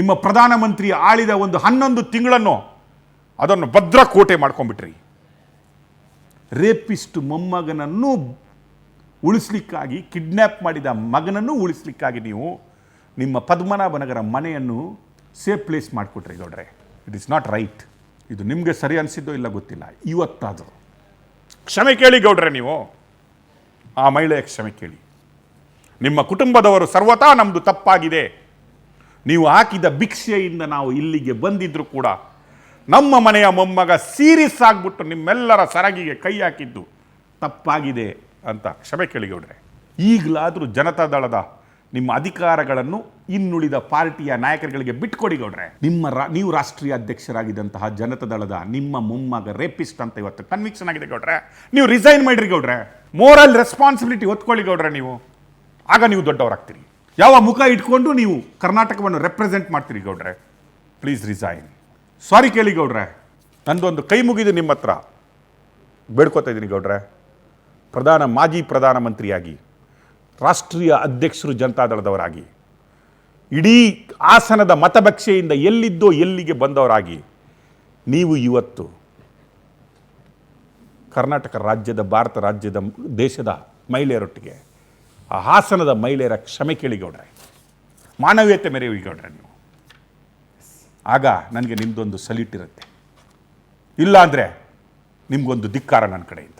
ನಿಮ್ಮ ಪ್ರಧಾನಮಂತ್ರಿ ಆಳಿದ ಒಂದು 11 ತಿಂಗಳನ್ನು ಅದನ್ನು ಭದ್ರಕೋಟೆ ಮಾಡ್ಕೊಂಡ್ಬಿಟ್ರಿ. ರೇಪಿಸ್ಟ್ ಮೊಮ್ಮಗನನ್ನು ಉಳಿಸ್ಲಿಕ್ಕಾಗಿ, ಕಿಡ್ನ್ಯಾಪ್ ಮಾಡಿದ ಮಗನನ್ನು ಉಳಿಸ್ಲಿಕ್ಕಾಗಿ ನೀವು ನಿಮ್ಮ ಪದ್ಮನಾಭನಗರ ಮನೆಯನ್ನು ಸೇಫ್ ಪ್ಲೇಸ್ ಮಾಡಿಕೊಟ್ರಿ ಗೌಡ್ರೆ. It is not right. ಇದು ನಿಮಗೆ ಸರಿ ಅನಿಸಿದ್ದೋ ಇಲ್ಲ ಗೊತ್ತಿಲ್ಲ. ಇವತ್ತಾದರೂ ಕ್ಷಮೆ ಕೇಳಿ ಗೌಡ್ರೆ. ನೀವು ಆ ಮಹಿಳೆಯ ಕ್ಷಮೆ ಕೇಳಿ. ನಿಮ್ಮ ಕುಟುಂಬದವರು ಸರ್ವತಾ ನಮ್ಮದು ತಪ್ಪಾಗಿದೆ, ನೀವು ಹಾಕಿದ ಭಿಕ್ಷೆಯಿಂದ ನಾವು ಇಲ್ಲಿಗೆ ಬಂದಿದ್ರು ಕೂಡ ನಮ್ಮ ಮನೆಯ ಮೊಮ್ಮಗ ಸೀರಿಯಸ್ ಆಗಿಬಿಟ್ಟು ನಿಮ್ಮೆಲ್ಲರ ಸರಗಿಗೆ ಕೈ ಹಾಕಿದ್ದು ತಪ್ಪಾಗಿದೆ ಅಂತ ಕ್ಷಮೆ ಕೇಳಿ ಗೌಡ್ರೆ. ಈಗಲಾದರೂ ಜನತಾದಳದ ನಿಮ್ಮ ಅಧಿಕಾರಗಳನ್ನು ಇನ್ನುಳಿದ ಪಾರ್ಟಿಯ ನಾಯಕರುಗಳಿಗೆ ಬಿಟ್ಕೊಡಿ ಗೌಡ್ರೆ. ನೀವು ರಾಷ್ಟ್ರೀಯ ಅಧ್ಯಕ್ಷರಾಗಿದ್ದಂತಹ ಜನತಾದಳದ ನಿಮ್ಮ ಮೊಮ್ಮಗ ರೇಪಿಸ್ಟ್ ಅಂತ ಇವತ್ತು ಕನ್ವಿಕ್ಷನ್ ಆಗಿದೆ ಗೌಡ್ರೆ. ನೀವು ರಿಸೈನ್ ಮಾಡಿರಿ ಗೌಡ್ರೆ. ಮೋರಲ್ ರೆಸ್ಪಾನ್ಸಿಬಿಲಿಟಿ ಹೊತ್ಕೊಳ್ಳಿ ಗೌಡ್ರೆ. ನೀವು ಆಗ ನೀವು ದೊಡ್ಡವರಾಗ್ತೀರಿ. ಯಾವ ಮುಖ ಇಟ್ಕೊಂಡು ನೀವು ಕರ್ನಾಟಕವನ್ನು ರೆಪ್ರೆಸೆಂಟ್ ಮಾಡ್ತೀರಿ ಗೌಡ್ರೆ? Please resign. ಸಾರಿ ಕೇಳಿ ಗೌಡ್ರೆ. ನಂದೊಂದು ಕೈ ಮುಗಿದು ನಿಮ್ಮ ಹತ್ರ ಬೇಡ್ಕೋತಾ ಇದ್ದೀನಿ ಗೌಡ್ರೆ. ಮಾಜಿ ಪ್ರಧಾನಮಂತ್ರಿಯಾಗಿ, ರಾಷ್ಟ್ರೀಯ ಅಧ್ಯಕ್ಷರು ಜನತಾದಳದವರಾಗಿ, ಇಡೀ ಹಾಸನದ ಮತಭಕ್ಷೆಯಿಂದ ಎಲ್ಲಿದ್ದೋ ಎಲ್ಲಿಗೆ ಬಂದವರಾಗಿ ನೀವು ಇವತ್ತು ಕರ್ನಾಟಕ ರಾಜ್ಯದ, ಭಾರತ ರಾಜ್ಯದ, ದೇಶದ ಮಹಿಳೆಯರೊಟ್ಟಿಗೆ ಆ ಹಾಸನದ ಮಹಿಳೆಯರ ಕ್ಷಮೆ ಕೇಳಿ ಗೌಡ್ರೆ. ಮಾನವೀಯತೆ ಮೆರೆಯುವಿ ಗೌಡ್ರೆ ನೀವು. ಆಗ ನನಗೆ ನಿಮ್ಮದೊಂದು ಸಲ್ಯೂಟ್ ಇರುತ್ತೆ. ಇಲ್ಲ ಅಂದರೆ ನಿಮಗೊಂದು ಧಿಕ್ಕಾರ ನನ್ನ ಕಡೆಯಿಂದ.